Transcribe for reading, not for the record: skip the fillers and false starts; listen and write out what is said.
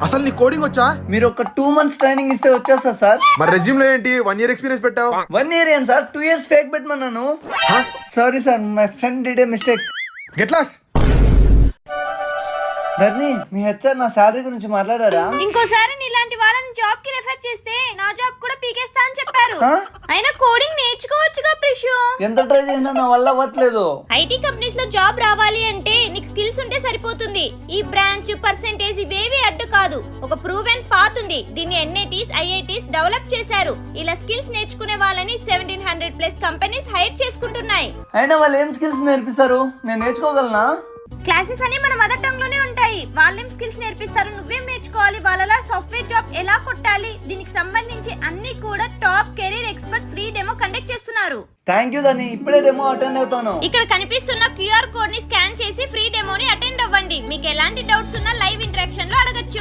అసలు నీ కోడింగ్ వచ్చా? మీరు ఒక 2 months ట్రైనింగ్ ఇస్తే వచ్చేస్తా సార్. మరి రెజ్యూమ్ లో ఏంటి 1 year ఎక్స్పీరియన్స్ పెట్టావు? 1 year ఏం సార్, 2 years ఫేక్ పెట్టమన్నాను. Sorry sir, my friend did a mistake. Get lost. Dharni, మీ హెచ్ఆర్ నా శాలరీ గురించి మాట్లాడారా? ఇంకోసారి నీలాంటి వాళ్ళని జాబ్ కి రెఫర్ చేస్తే నా జాబ్ కూడా పీకేస్తా అని చెప్పారు. అయినా కోడింగ్ నేర్చుకోవచ్చుగా ప్రిషు. ఎంత ట్రై చేసినా నా వల్ల అవ్వట్లేదు. ఐటీ కంపెనీస్ లో జాబ్ రావాలి అంటే నీకు స్కిల్స్ ఉంటే సరిపోతుంది. ఈ బ్రాంచ్ పర్సెంటేజ్ ఇవేవి అడ్డు కాదు. ఒక ప్రూవెన్ పాత్ ఉంది. దీన్ని ఎన్ఐటీస్ ఐఐటీస్ డెవలప్ చేశారు. ఇలా స్కిల్స్ నేర్చుకునే వాళ్ళని 1700+ కంపెనీస్ హైర్ చేసుకుంటున్నాయి. అయినా వాళ్ళు ఏం స్కిల్స్ నేర్పిస్తారు? నేను నేర్చుకోగలనా? క్లాసెస్ అన్ని మన మదర్ టంగ్ లోనే ఉంటాయి. వాళ్ళేం స్కిల్స్ నేర్పిస్తారు, నువ్వేం నేర్చుకోవాలి, వాళ్ళలా సాఫ్ట్వేర్ జాబ్ ఎలా కొట్టాలి, దీనికి సంబంధించి అన్ని కూడా top career experts free demo conduct చేస్తున్నారు. థ్యాంక్ యూ ధర్ని, ఇప్పుడే డెమో అటెండ్ అవుతాను. ఇక్కడ కనిపిస్తున్న QR కోడ్ ని స్కాన్ చేసి ఫ్రీ డెమోని అటెండ్ అవ్వండి. మీకు ఎలాంటి డౌట్స్ ఉన్నా లైవ్ ఇంటరాక్షన్ లో అడగచ్చు.